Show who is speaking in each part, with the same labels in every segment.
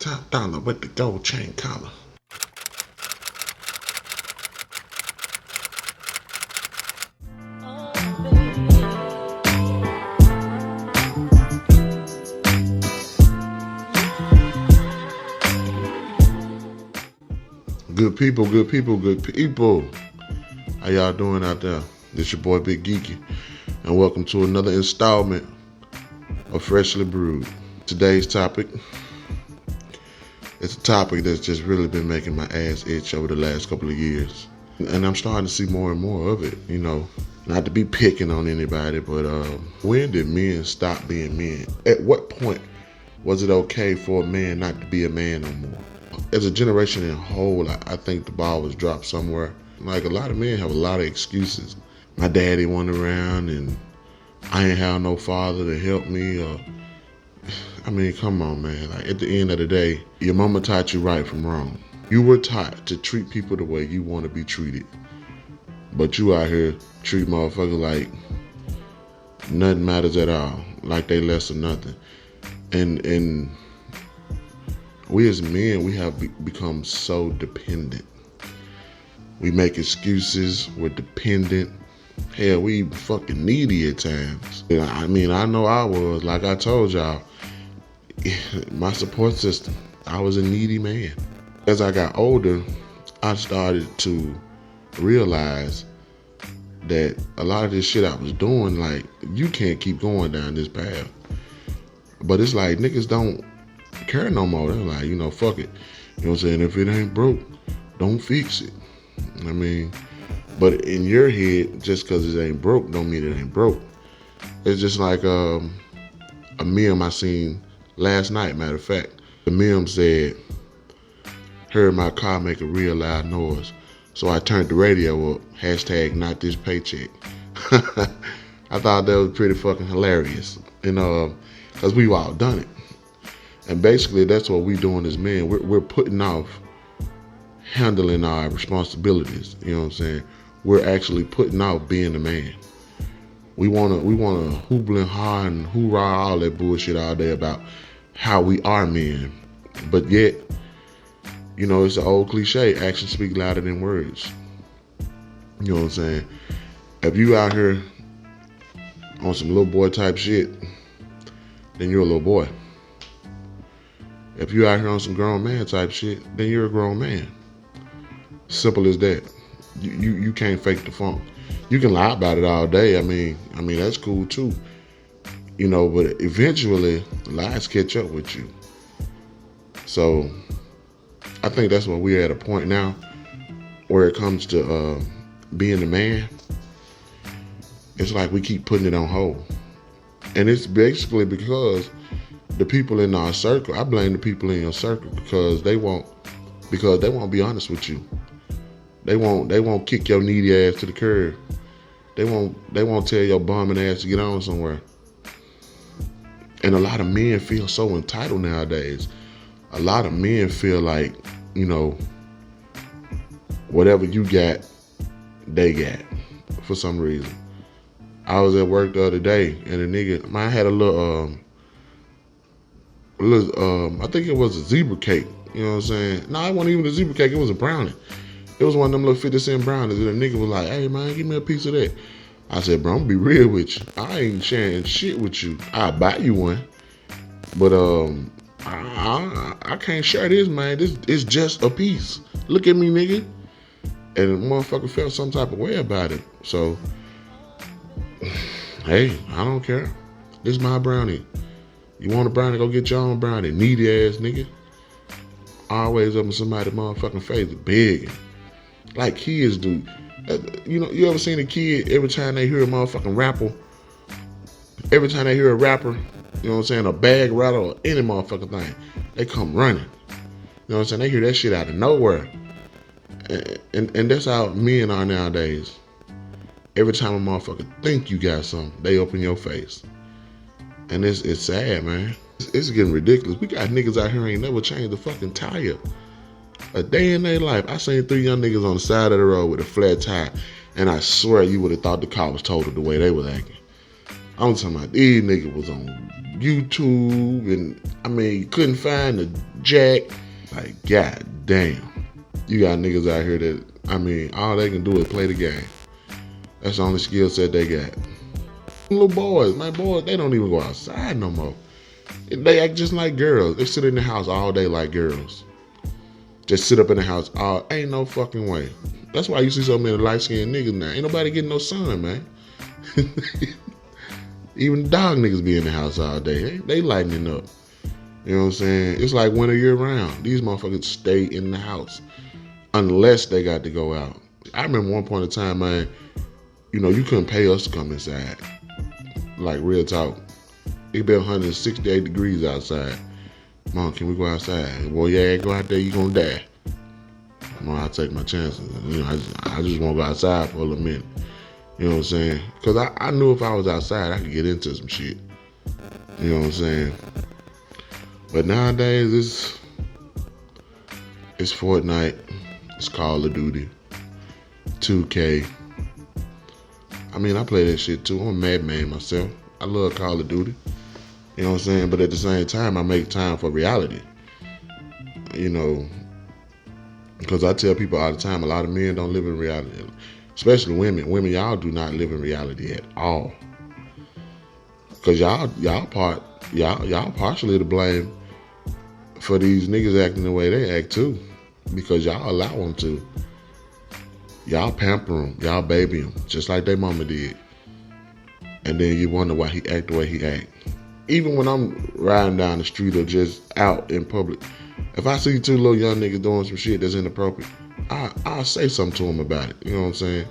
Speaker 1: Top dollar with the gold chain collar. Good people, good people, good people. How y'all doing out there? This your boy Big Geeky, and welcome to another installment of Freshly Brewed. Today's topic, it's a topic that's just really been making my ass itch over the last couple of years. And I'm starting to see more and more of it, you know. Not to be picking on anybody, but when did men stop being men? At what point was it okay for a man not to be a man no more? As a generation in whole, I think the ball was dropped somewhere. Like, a lot of men have a lot of excuses. My daddy wasn't around, and I ain't have no father to help me. I mean, come on, man. Like, at the end of the day, your mama taught you right from wrong. You were taught to treat people the way you want to be treated. But you out here treat motherfuckers like nothing matters at all. Like they less or nothing. And we as men, we have become so dependent. We make excuses. We're dependent. Hell, we even fucking needy at times. I mean, I know I was. Like I told y'all, my support system, I was a needy man. As I got older, I started to realize that a lot of this shit I was doing, like, you can't keep going down this path. But it's like, niggas don't care no more. They're like, you know, fuck it. You know what I'm saying? If it ain't broke, don't fix it. I mean, but in your head, just because it ain't broke don't mean it ain't broke. It's just like a meme I seen last night, matter of fact. The meme said, heard my car make a real loud noise, so I turned the radio up, hashtag not this paycheck. I thought that was pretty fucking hilarious, you know, because we've all done it. And basically, that's what we're doing as men. We're putting off handling our responsibilities. You know what I'm saying? We're actually putting off being a man. We wanna hoobla and ha and hoorah all that bullshit all day about how we are men. But yet, you know, it's an old cliche, actions speak louder than words. You know what I'm saying? If you out here on some little boy type shit, then you're a little boy. If you out here on some grown man type shit, then you're a grown man. Simple as that. You can't fake the funk. You can lie about it all day. I mean that's cool too. You know, but eventually lies catch up with you. So I think that's where we're at a point now where it comes to being a man. It's like we keep putting it on hold. And it's basically because the people in our circle, I blame the people in your circle because they won't be honest with you. They won't kick your needy ass to the curb. They won't tell your bumming ass to get on somewhere. And a lot of men feel so entitled nowadays. A lot of men feel like, you know, whatever you got, they got for some reason. I was at work the other day and a nigga, I had a little I think it was a zebra cake. You know what I'm saying? No, it wasn't even a zebra cake. It was a brownie. It was one of them little 50-cent brownies. And the nigga was like, hey, man, give me a piece of that. I said, bro, I'm going to be real with you. I ain't sharing shit with you. I'll buy you one. But I can't share this, man. This is just a piece. Look at me, nigga. And the motherfucker felt some type of way about it. So, hey, I don't care. This is my brownie. You want a brownie, go get your own brownie. Needy ass nigga. Always up in somebody's motherfucking face, begging. Like kids do. You know, you ever seen a kid, every time they hear a motherfucking rapper, you know what I'm saying, a bag rattle or any motherfucking thing, they come running. You know what I'm saying? They hear that shit out of nowhere. And that's how men are nowadays. Every time a motherfucker think you got something, they open your face. And it's sad, man. It's getting ridiculous. We got niggas out here who ain't never changed the fucking tire a day in their life. I seen 3 young niggas on the side of the road with a flat tire, and I swear you would have thought the car was totaled the way they was acting. I'm talking about these niggas was on YouTube, and you couldn't find the jack. Like, god damn. You got niggas out here that, all they can do is play the game. That's the only skill set they got. Little boys, they don't even go outside no more. They act just like girls. They sit in the house all day like girls. Just sit up in the house ain't no fucking way. That's why you see so many light-skinned niggas now. Ain't nobody getting no sun, man. Even the dog niggas be in the house all day. They lightening up. You know what I'm saying? It's like winter year round. These motherfuckers stay in the house unless they got to go out. I remember one point in time, man, you couldn't pay us to come inside. Like, real talk. It be 168 degrees outside. Mom, can we go outside? Well, yeah, go out there, you gonna die. Mom, I'll take my chances. I just want to go outside for a little minute. You know what I'm saying? Because I knew if I was outside, I could get into some shit. You know what I'm saying? But nowadays, it's Fortnite, it's Call of Duty, 2K. I play that shit too. I'm a madman myself. I love Call of Duty. You know what I'm saying? But at the same time, I make time for reality. Because I tell people all the time, a lot of men don't live in reality. Especially women. Women, y'all do not live in reality at all. Because y'all partially to blame for these niggas acting the way they act too. Because y'all allow them to. Y'all pamper them. Y'all baby them. Just like their mama did. And then you wonder why he act the way he act. Even when I'm riding down the street or just out in public, if I see two little young niggas doing some shit that's inappropriate, I'll say something to them about it. You know what I'm saying?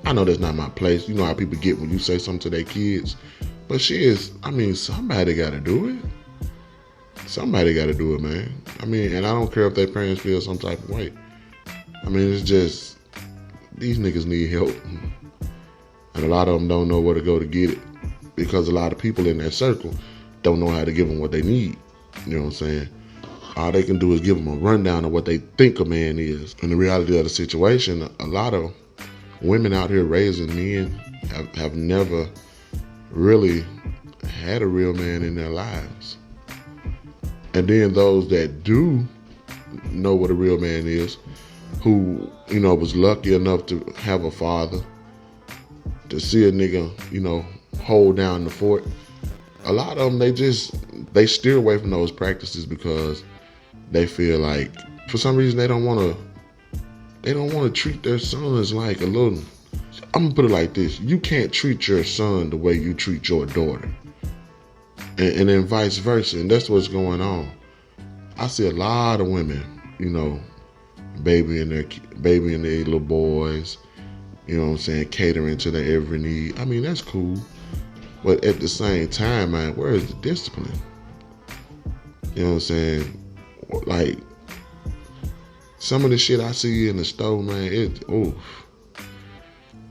Speaker 1: I know that's not my place. You know how people get when you say something to their kids. But somebody got to do it. Somebody got to do it, man. And I don't care if their parents feel some type of way. It's just, these niggas need help. And a lot of them don't know where to go to get it. Because a lot of people in that circle don't know how to give them what they need. You know what I'm saying? All they can do is give them a rundown of what they think a man is. And the reality of the situation, a lot of women out here raising men have never really had a real man in their lives. And then those that do know what a real man is, who, was lucky enough to have a father, to see a nigga, hold down the fort. A lot of them, they steer away from those practices because they feel like, for some reason, they don't want to treat their sons like a little. I'm gonna put it like this: you can't treat your son the way you treat your daughter, and then vice versa. And that's what's going on. I see a lot of women, babying their little boys. You know what I'm saying? Catering to their every need. That's cool. But at the same time, man, where is the discipline? You know what I'm saying? Like, some of the shit I see in the store, man,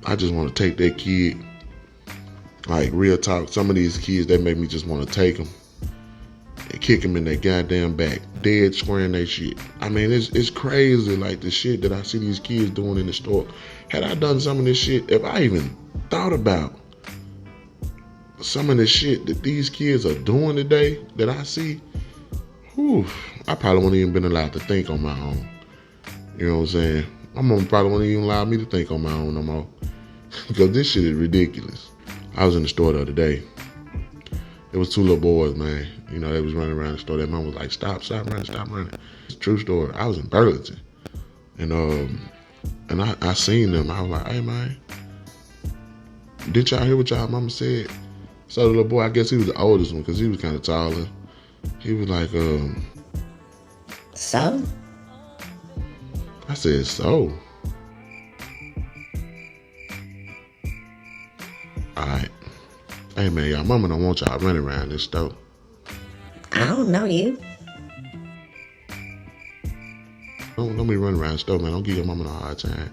Speaker 1: I just want to take that kid. Like, real talk, some of these kids, they make me just want to take them and kick them in their goddamn back, dead squaring their shit. It's crazy, like, the shit that I see these kids doing in the store. Had I done some of this shit, if I even thought about some of the shit that these kids are doing today that I see, I probably wouldn't even been allowed to think on my own. You know what I'm saying? My mom probably wouldn't even allow me to think on my own no more. Because this shit is ridiculous. I was in the store the other day. There was two little boys, man. They was running around the store. Their mom was like, stop running. It's a true story. I was in Burlington. And I seen them. I was like, hey, man, didn't y'all hear what y'all mama said? So the little boy, I guess he was the oldest one because he was kind of taller. He was like,
Speaker 2: So?
Speaker 1: I said, so? Alright. Hey, man, y'all mama don't want y'all running around this store.
Speaker 2: I don't know you.
Speaker 1: Don't be running around the store, man. Don't give your mama no hard time.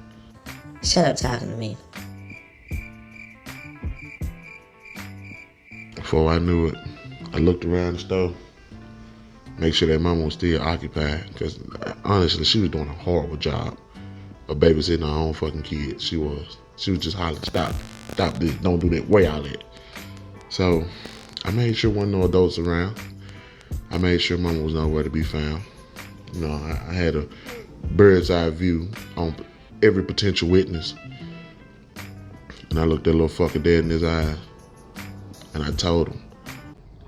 Speaker 2: Shut up talking to me.
Speaker 1: Before I knew it, I looked around the store, make sure that mama was still occupied, because honestly, she was doing a horrible job of babysitting her own fucking kids. She was just hollering, stop this, don't do that, where y'all at? So I made sure wasn't no adults around. I made sure mama was nowhere to be found. You know, I had a bird's eye view on every potential witness. And I looked that little fucker dead in his eyes. And I told him.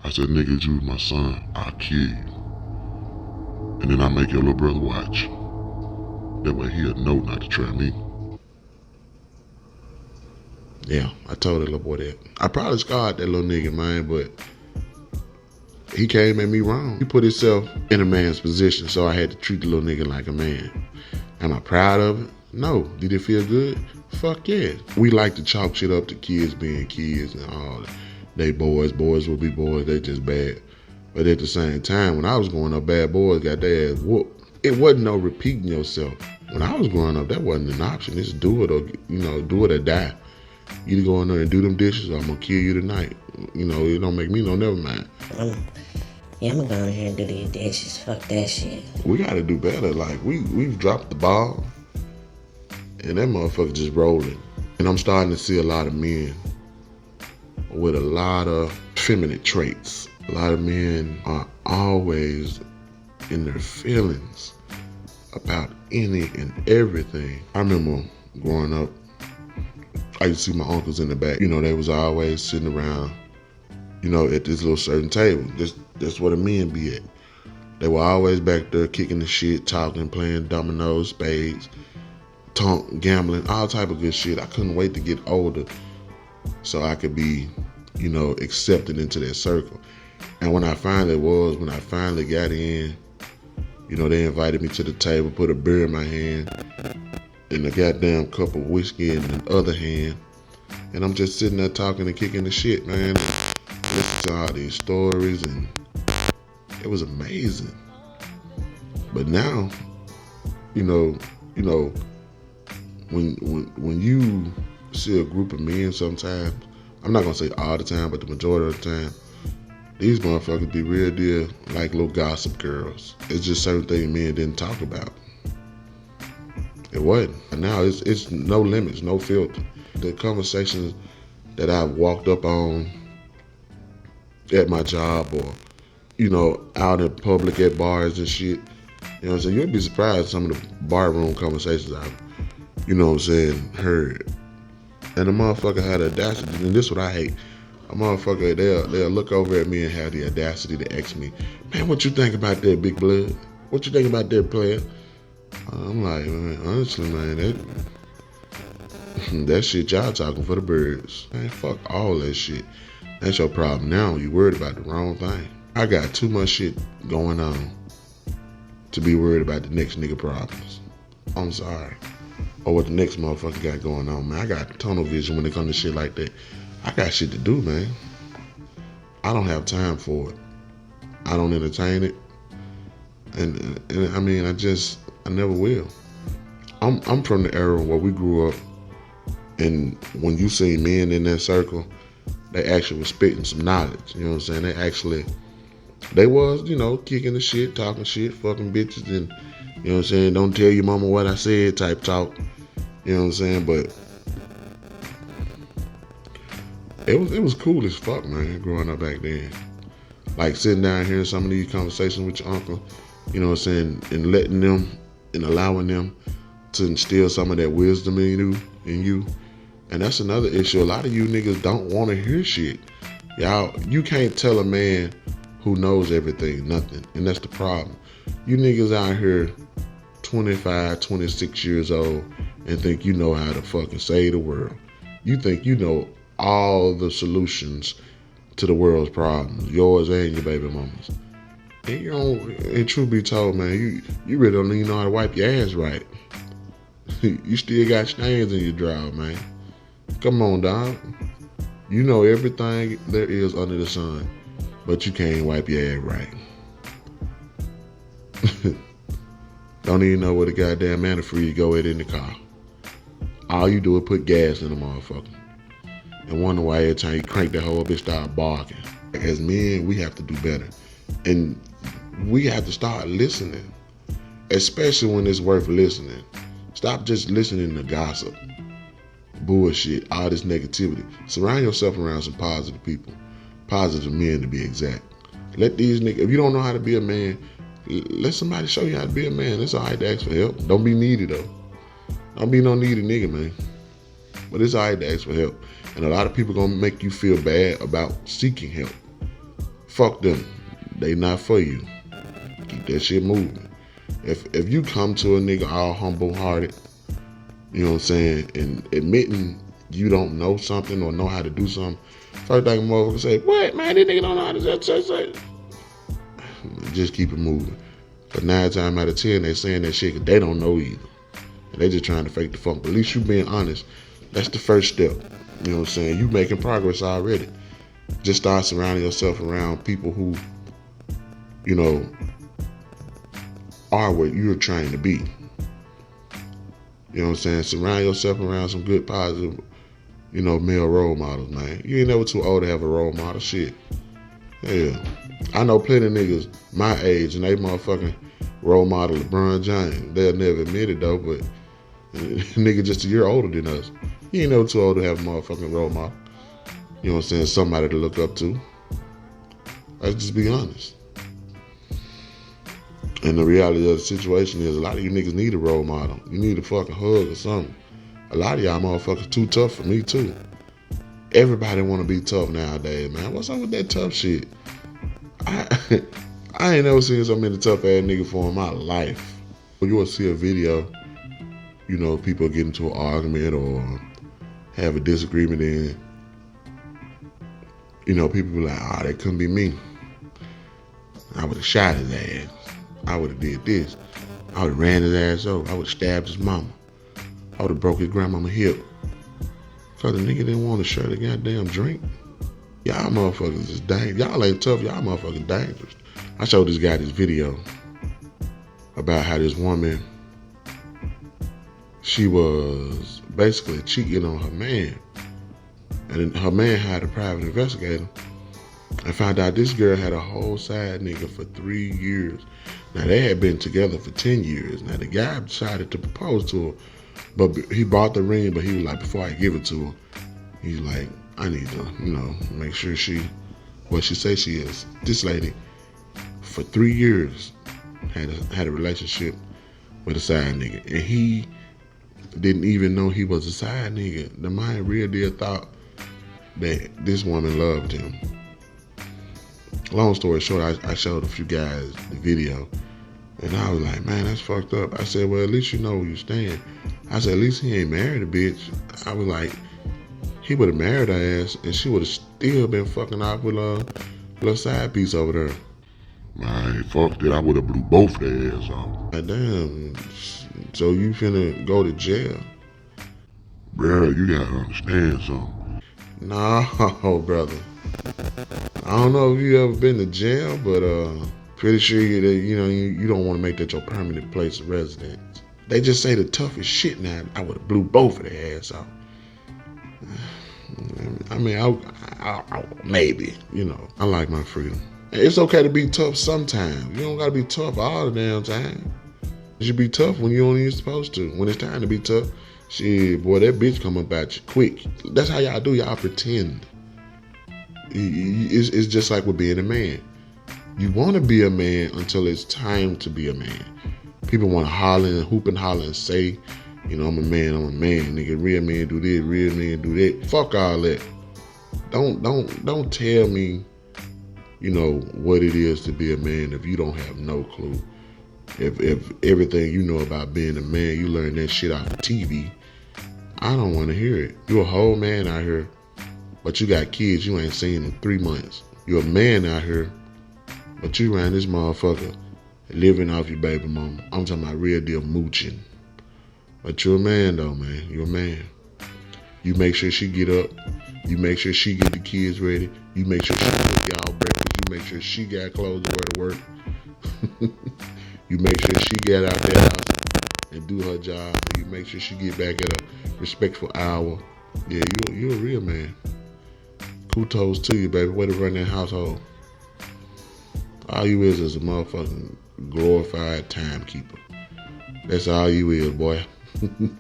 Speaker 3: I said, nigga, you my son, I'll kill you. And then I make your little brother watch. That way he'll know not to try me.
Speaker 1: Yeah, I told that little boy that. I probably scarred that little nigga, man, but he came at me wrong. He put himself in a man's position, so I had to treat the little nigga like a man. Am I proud of it? No. Did it feel good? Fuck yeah. We like to chalk shit up to kids being kids and all that. They boys will be boys, they just bad. But at the same time, when I was growing up, bad boys got their ass whooped. It wasn't no repeating yourself. When I was growing up, that wasn't an option. It's do it or, do it or die. You either go in there and do them dishes or I'm gonna kill you tonight. It don't make me no never mind.
Speaker 2: I'm gonna go in here and do these dishes. Fuck that shit.
Speaker 1: We gotta do better. Like, we've dropped the ball and that motherfucker just rolling. And I'm starting to see a lot of men with a lot of feminine traits. A lot of men are always in their feelings about any and everything. I remember growing up, I used to see my uncles in the back. They was always sitting around, at this little certain table. That's where the men be at. They were always back there kicking the shit, talking, playing dominoes, spades, gambling, all type of good shit. I couldn't wait to get older so I could be, accepted into that circle. And when I finally got in, they invited me to the table, put a beer in my hand, and a goddamn cup of whiskey in the other hand. And I'm just sitting there talking and kicking the shit, man. And listening to all these stories, and it was amazing. But now, when you see a group of men sometimes, I'm not gonna say all the time, but the majority of the time, these motherfuckers be real deal like little gossip girls. It's just certain things men didn't talk about. It wasn't. And now it's no limits, no filter. The conversations that I've walked up on at my job or, out in public at bars and shit, you'll be surprised some of the barroom conversations I've, heard. And the motherfucker had the audacity, and this is what I hate. A motherfucker, they'll look over at me and have the audacity to ask me, man, what you think about that, big blood? What you think about that, player? I'm like, man, honestly, man, that shit y'all talking for the birds. Man, fuck all that shit. That's your problem now. You worried about the wrong thing. I got too much shit going on to be worried about the next nigga problems. I'm sorry. Or what the next motherfucker got going on, man. I got tunnel vision when it comes to shit like that. I got shit to do, man. I don't have time for it. I don't entertain it. And I mean, I never will. I'm from the era where we grew up, and when you see men in that circle, they actually was spitting some knowledge. You know what I'm saying? They was, kicking the shit, talking shit, fucking bitches, and, don't tell your mama what I said type talk. You know what I'm saying? But it was cool as fuck, man, growing up back then. Like sitting down hearing some of these conversations with your uncle, and letting them and allowing them to instill some of that wisdom in you. And that's another issue. A lot of you niggas don't want to hear shit. You can't tell a man who knows everything nothing. And that's the problem. You niggas out here 25, 26 years old and think you know how to fucking save the world. You think you know all the solutions to the world's problems, yours and your baby mama's. And truth be told, man, you really don't even know how to wipe your ass right. You still got stains in your drawer, man. Come on, dog. You know everything there is under the sun, but you can't wipe your ass right. Don't even know where the goddamn antifreeze go at in the car. All you do is put gas in the motherfucker and wonder why every time you crank that whole bitch start barking. As men, we have to do better. And we have to start listening, especially when it's worth listening. Stop just listening to gossip, bullshit, all this negativity. Surround yourself around some positive people. positive men to be exact. Let these niggas, if you don't know how to be a man, let somebody show you how to be a man. It's all right to ask for help. Don't be needy though. Don't be no needy nigga, man. But it's all right to ask for help. And a lot of people gonna make you feel bad about seeking help. Fuck them. They not for you. Keep that shit moving. If you come to a nigga all humble-hearted, you know what I'm saying, and admitting you don't know something or know how to do something, first thing a motherfucker say, what, man, this nigga don't know how to say. Just keep it moving. But 9 times out of 10, they saying that shit because they don't know either. And they just trying to fake the funk. But at least you being honest. That's the first step. You know what I'm saying? You making progress already. Just start surrounding yourself around people who, you know, are what you're trying to be. You know what I'm saying? Surround yourself around some good, positive, you know, male role models, man. You ain't never too old to have a role model. Shit. Yeah. I know plenty of niggas my age and they motherfucking role model LeBron James. They'll never admit it though, but nigga just a year older than us. You ain't never too old to have a motherfucking role model. You know what I'm saying? Somebody to look up to. Let's just be honest. And the reality of the situation is a lot of you niggas need a role model. You need a fucking hug or something. A lot of y'all motherfuckers too tough for me too. Everybody want to be tough nowadays, man. What's up with that tough shit? I ain't never seen so many tough ass niggas for in my life. You will see a video, you know, people get into an argument or have a disagreement and, you know, people be like, oh, that couldn't be me. I would have shot his ass. I would have did this. I would have ran his ass over. I would have stabbed his mama. I would have broke his grandmama hip. Cause the nigga didn't want to share the goddamn drink. Y'all motherfuckers is dangerous. Y'all ain't tough. Y'all motherfuckers dangerous. I showed this guy this video about how this woman, she was basically cheating on her man. And her man hired a private investigator and found out this girl had a whole side nigga for 3 years. Now, they had been together for 10 years. Now, the guy decided to propose to her, but he bought the ring, but he was like, before I give it to her, he's like, I need to, you know, make sure she, what she say she is. This lady, for 3 years, had a relationship with a side nigga. And he didn't even know he was a side nigga. The man real deal thought that this woman loved him. Long story short, I showed a few guys the video, and I was like, man, that's fucked up. I said, well, at least you know where you stand. I said, at least he ain't married a bitch. I was like, he would have married her ass, and she would have still been fucking off with a little side piece over there.
Speaker 3: Man, fuck that. I would have blew both their ass off.
Speaker 1: Like, damn, so you finna go to jail?
Speaker 3: Bruh, you gotta understand something.
Speaker 1: No, brother. I don't know if you ever been to jail, but pretty sure you don't want to make that your permanent place of residence. They just say the toughest shit now. I would have blew both of their ass off. I mean, I maybe, you know, I like my freedom. It's okay to be tough sometimes. You don't gotta be tough all the damn time. You should be tough when you only supposed to. When it's time to be tough, shit, boy, that bitch come up at you quick. That's how y'all do. Y'all pretend. It's just like with being a man. You want to be a man until it's time to be a man. People want to holler and hoop and holler and say, you know, I'm a man, nigga. Real men do this, real men do that. Fuck all that. Don't tell me, you know, what it is to be a man if you don't have no clue. If everything you know about being a man, you learn that shit off of TV, I don't want to hear it. You're a whole man out here, but you got kids you ain't seen in 3 months. You're a man out here, but you around this motherfucker living off your baby mama. I'm talking about real deal mooching. But you're a man though, man. You're a man. You make sure she get up. You make sure she get the kids ready. You make sure she cook y'all breakfast. You make sure she got clothes to wear to work. You make sure she get out that house and do her job. You make sure she get back at a respectful hour. Yeah, you're a real man. Kudos to you, baby. Way to run that household. All you is a motherfucking glorified timekeeper. That's all you is, boy. You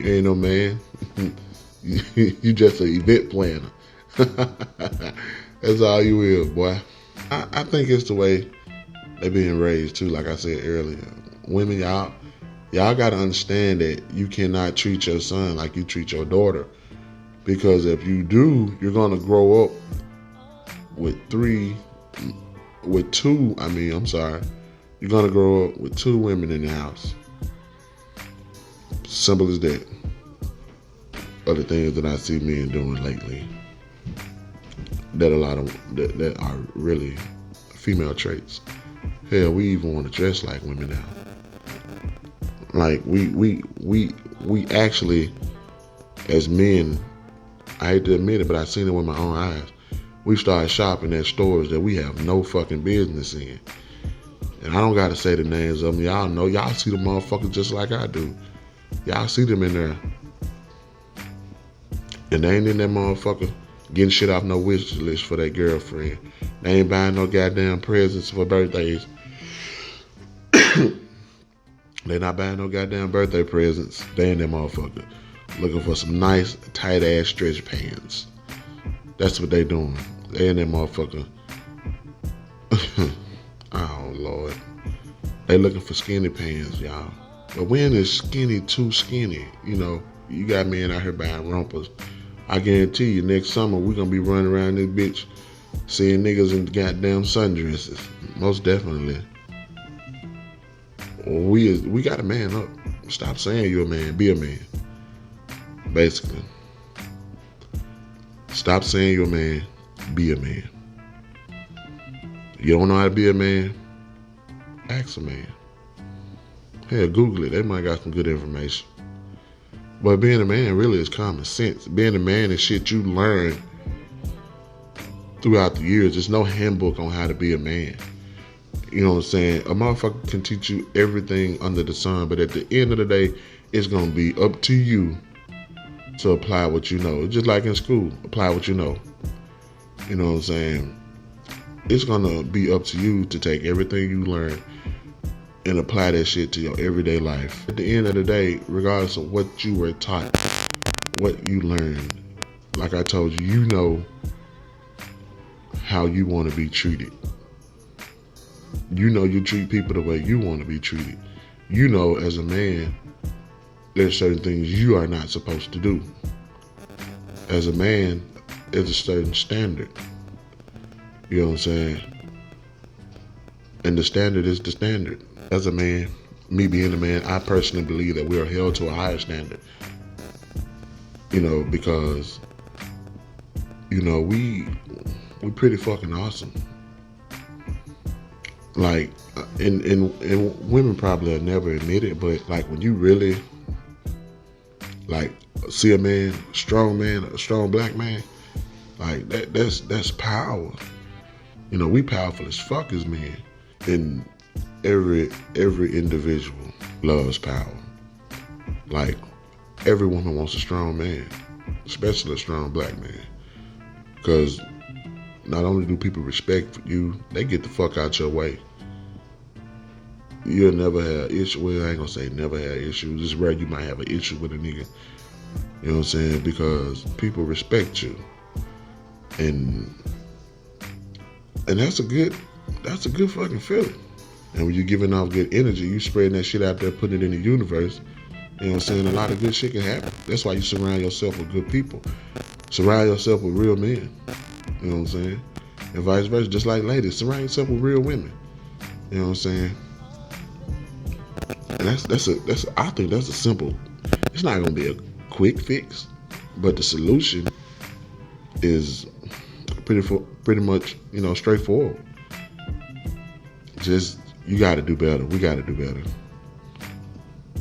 Speaker 1: ain't no man. You just an event planner. That's all you is, boy. I think it's the way they being raised too. Like I said earlier, women, y'all got to understand that you cannot treat your son like you treat your daughter, because if you do, you're gonna grow up with you're gonna grow up with two women in the house. Simple as that. Other things that I see men doing lately that that are really female traits. Hell, we even want to dress like women now. Like we actually, as men, I hate to admit it, but I've seen it with my own eyes. We started shopping at stores that we have no fucking business in. And I don't got to say the names of them. Y'all know. Y'all see the motherfuckers just like I do. Y'all see them in there. And they ain't in that motherfucker getting shit off no wish list for their girlfriend. They ain't buying no goddamn presents for birthdays. They not buying no goddamn birthday presents. They in that motherfucker looking for some nice, tight-ass stretch pants. That's what they doing. They in that motherfucker. Oh, Lord. They looking for skinny pants, y'all. But when is skinny too skinny? You know, you got men out here buying rompers. I guarantee you, next summer, we're going to be running around this bitch seeing niggas in goddamn sundresses. Most definitely. We got to man up. Stop saying you're a man. Be a man. Basically. Stop saying you're a man. Be a man. You don't know how to be a man? Ask a man. Hell, Google it. They might got some good information. But being a man really is common sense. Being a man is shit you learn throughout the years. There's no handbook on how to be a man. You know what I'm saying? A motherfucker can teach you everything under the sun, but at the end of the day, it's going to be up to you to apply what you know. It's just like in school. Apply what you know. You know what I'm saying? It's going to be up to you to take everything you learn and apply that shit to your everyday life. At the end of the day, regardless of what you were taught, what you learned, like I told you, you know how you want to be treated. You know you treat people the way you want to be treated. You know, as a man, there's certain things you are not supposed to do. As a man, there's a certain standard. You know what I'm saying? And the standard is the standard. As a man, me being a man, I personally believe that we are held to a higher standard. You know, because, you know, we pretty fucking awesome. Like, and women probably will never admit it, but like when you really like see a man, a strong black man, like that's power. You know, we powerful as fuck as men. And every individual loves power. Like, every woman wants a strong man, especially a strong black man. Because not only do people respect you, they get the fuck out your way. You'll never have issues. Well, I ain't gonna say never have issues. It's rare you might have an issue with a nigga. You know what I'm saying? Because people respect you. And that's a good fucking feeling. And when you're giving off good energy, you spreading that shit out there, putting it in the universe. You know what I'm saying? A lot of good shit can happen. That's why you surround yourself with good people. Surround yourself with real men. You know what I'm saying? And vice versa. Just like ladies, surround yourself with real women. You know what I'm saying? And I think that's a simple. It's not gonna be a quick fix, but the solution is pretty much, you know, straightforward. Just, you got to do better. We got to do better.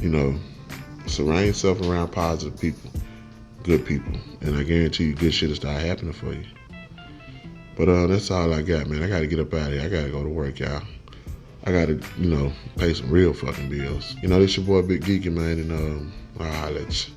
Speaker 1: You know, surround yourself around positive people, good people, and I guarantee you good shit will start happening for you. But that's all I got, man. I got to get up out of here. I got to go to work, y'all. I got to, you know, pay some real fucking bills. You know, this your boy Big Geeky, man, and I'll holler at you.